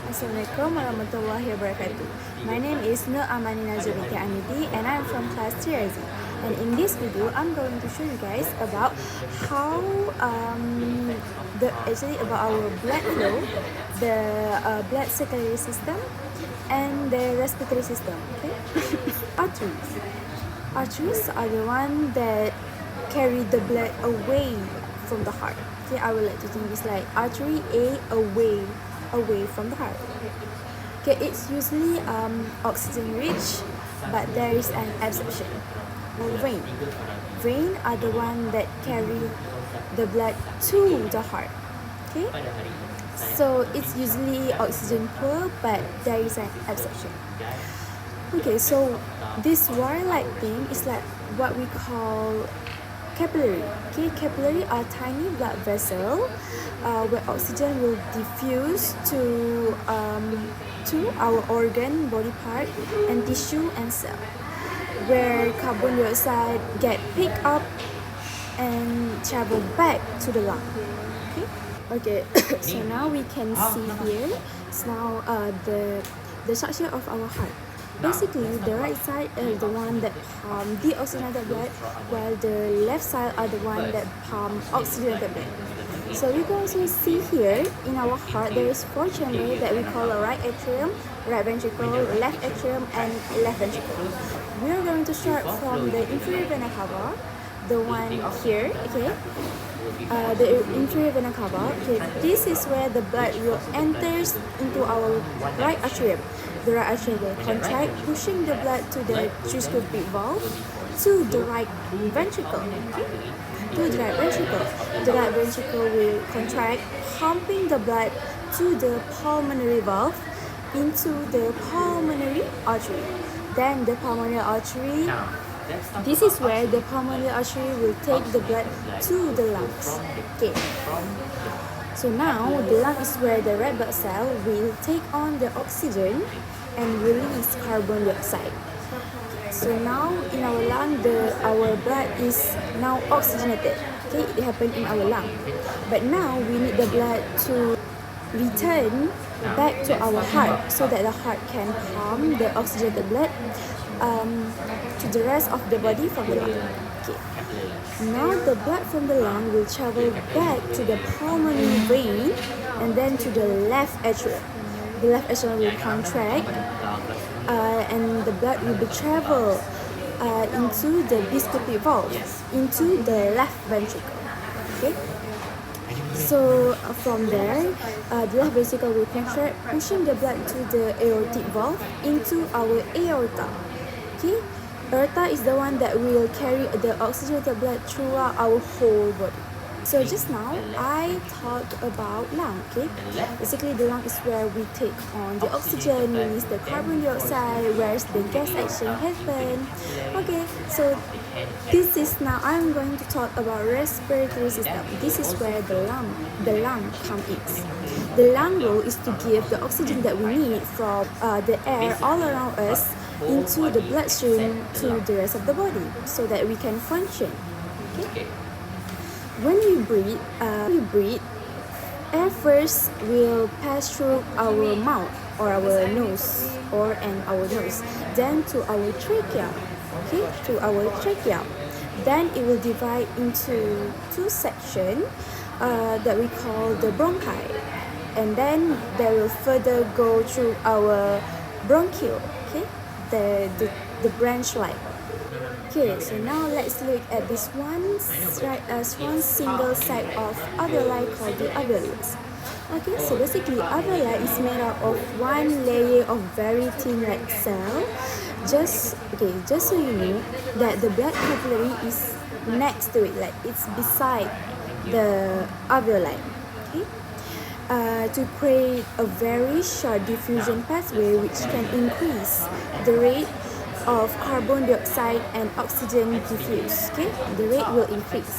Assalamualaikum warahmatullahi wabarakatuh. My name is Amani Najwa Binti Ahmidi and I'm from class 3 Razzi. And in this video, I'm going to show you guys about how about our blood flow, the blood circulatory system, and the respiratory system. Okay, arteries are the one that carry the blood away from the heart. Okay, I would like to think it's like artery A away from the heart. Okay, it's usually oxygen rich, but there is an exception. Vein are the one that carry the blood to the heart. Okay, so it's usually oxygen poor, but there is an exception. Okay, so this wire-like thing is like what we call capillary. Okay, capillary are tiny blood vessel where oxygen will diffuse to our organ, body part, and tissue and cell, where carbon dioxide get picked up and travel back to the lung. Okay, so now we can see here. It's now the structure of our heart. Basically, the right side is the one that pump deoxygenated blood, while the left side are the one that pump oxygenated blood. So you can also see here in our heart there is 4 chambers that we call a right atrium, right ventricle, left atrium, and left ventricle. We are going to start from the inferior vena cava, the one here. Okay, the inferior vena cava. Okay, this is where the blood will enters into our right atrium. The right atrium will contract, pushing the blood to the circulatory valve to the right ventricle. To the right ventricle. The right ventricle will contract, pumping the blood to the pulmonary valve into the pulmonary artery. Then the pulmonary artery, this is where the pulmonary artery will take the blood to the lungs. Okay. So now the lung is where the red blood cell will take on the oxygen and release carbon dioxide. So now in our lung, our blood is now oxygenated. Okay, it happened in our lung. But now we need the blood to return back to our heart so that the heart can pump the oxygenated blood to the rest of the body from the lung. Okay. Now the blood from the lung will travel back to the pulmonary vein and then to the left atrium. The left atrium will contract and the blood will be travel into the circulatory valve, into the left ventricle. Okay. So from there, the left ventricle will contract, pushing the blood to the aortic valve into our aorta. Okay. Aorta is the one that will carry the oxygenated blood throughout our whole body. So just now, I talked about lung, okay? Basically, the lung is where we take on the oxygen, release the carbon dioxide, where the gas action happens. Okay, so this is now, I'm going to talk about respiratory system. This is where the lung comes in. The lung role is to give the oxygen that we need from the air all around us into the bloodstream to the rest of the body so that we can function. Okay? When we breathe, air first will pass through our mouth or our nose then to our trachea. Okay, to our trachea. Then it will divide into 2 sections that we call the bronchi, and then they will further go through our bronchiole. Okay, the branch line. Okay, so now let's look at this one single side of alveoli called the alveolus. Okay, so basically alveoli is made up of one layer of very thin red cell. Just so you know that the blood capillary is next to it, like it's beside the alveoli. Okay, to create a very short diffusion pathway which can increase the rate of carbon dioxide and oxygen diffuse. Okay, the rate will increase.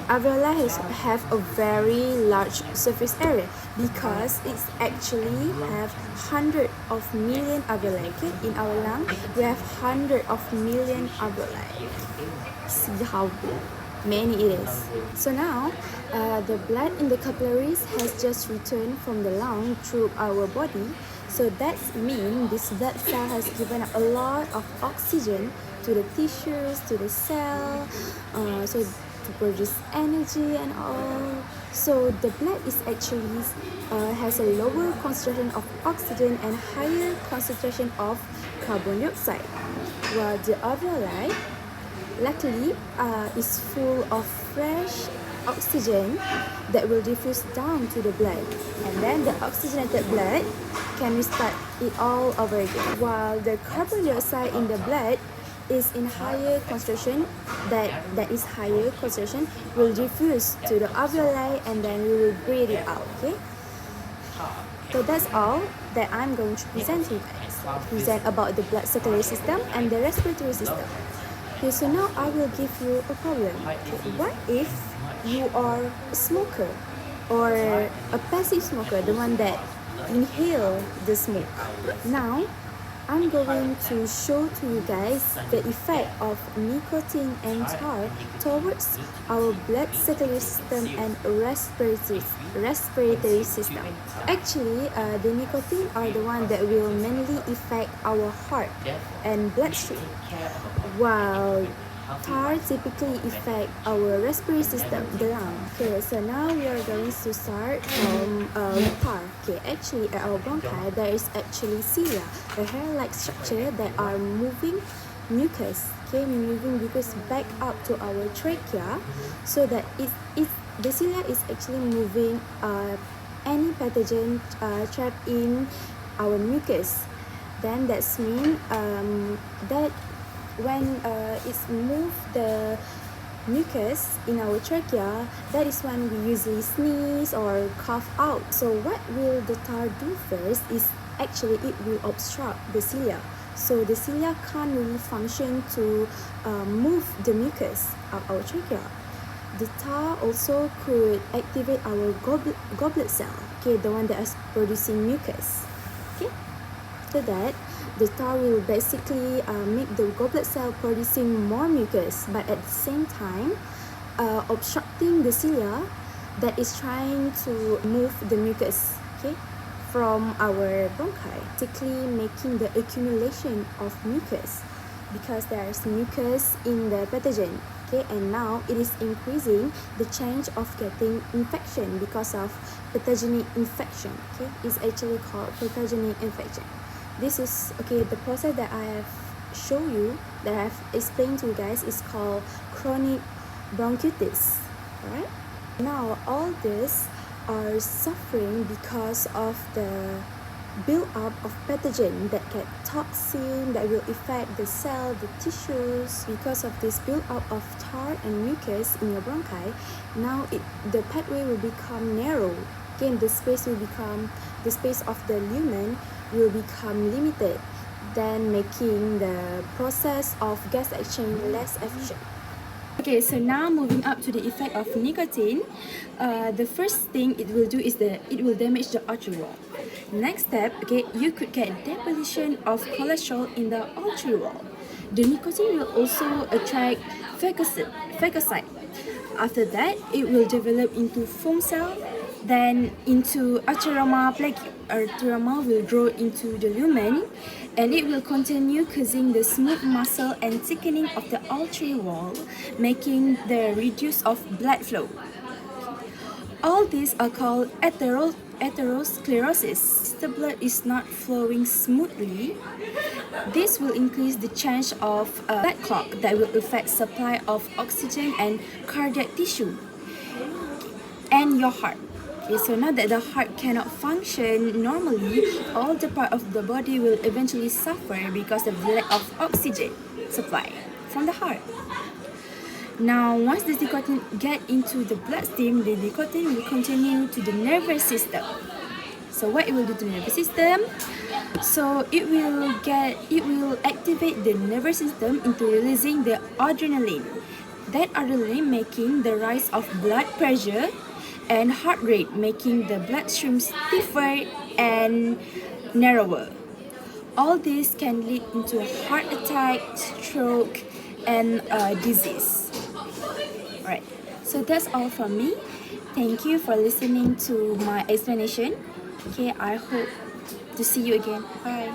Alveoli have a very large surface area because it's actually have 100 of million alveoli. Okay, in our lung we have 100 of million alveoli. See how big? many it is. So now, the blood in the capillaries has just returned from the lung through our body. So that means this blood cell has given a lot of oxygen to the tissues, to the cell, so to produce energy and all. So the blood is actually has a lower concentration of oxygen and higher concentration of carbon dioxide, while the alveoli, luckily, is full of fresh oxygen that will diffuse down to the blood, and then the oxygenated blood can restart it all over again, while the carbon dioxide in the blood is in higher concentration, that is higher concentration will diffuse to the alveoli, and then we will breathe it out. Okay, so that's all that I'm going to present to you guys. Present about the blood circulatory system and the respiratory system. Okay, so now I will give you a problem. Okay, what if you are a smoker or a passive smoker, the one that inhale the smoke? Now, I'm going to show to you guys the effect of nicotine and tar towards our blood circulatory system and respiratory system. Actually, the nicotine are the one that will mainly affect our heart and bloodstream, while tar typically affect our respiratory system, the lung. Okay, so now we are going to start from tar. Okay, actually at our bronchi there is actually cilia, a hair-like structure that are moving mucus. Okay, moving mucus back up to our trachea, so that the cilia is actually moving any pathogen trapped in our mucus. Then that's mean that when it's move the mucus in our trachea, that is when we usually sneeze or cough out. So what will the tar do first is actually it will obstruct the cilia. So the cilia can't really function to move the mucus of our trachea. The tar also could activate our goblet cell, okay, the one that is producing mucus. Okay, so that the tar will basically make the goblet cell producing more mucus, but at the same time obstructing the cilia that is trying to move the mucus, okay, from our bronchi, basically making the accumulation of mucus, because there's mucus in the pathogen. Okay, and now it is increasing the chance of getting infection because of pathogenic infection. Okay, it's actually called pathogenic infection. This is okay. The process that I have shown you, that I have explained to you guys, is called chronic bronchitis. Alright. Now all this are suffering because of the build-up of pathogen that get toxin that will affect the cell, the tissues. Because of this build-up of tar and mucus in your bronchi, now the pathway will become narrow. Again, the space of the lumen will become limited, then making the process of gas exchange less efficient. Okay, so now moving up to the effect of nicotine, the first thing it will do is that it will damage the artery wall. Next step, okay, you could get deposition of cholesterol in the artery wall. The nicotine will also attract phagocyte. After that, it will develop into foam cell, then into arterioma plaque. Arterioma will grow into the lumen, and it will continue causing the smooth muscle and thickening of the artery wall, making the reduce of blood flow. All these are called atherosclerosis. The blood is not flowing smoothly. This will increase the chance of blood clot that will affect supply of oxygen and cardiac tissue and your heart. Okay, so now that the heart cannot function normally, all the part of the body will eventually suffer because of the lack of oxygen supply from the heart. Now, once the nicotine get into the bloodstream, the nicotine will continue to the nervous system. So what it will do to the nervous system? So it will activate the nervous system into releasing the adrenaline. That adrenaline making the rise of blood pressure and heart rate, making the bloodstream stiffer and narrower. All this can lead into heart attack, stroke, and disease. Alright, so that's all from me. Thank you for listening to my explanation. Okay, I hope to see you again. Bye.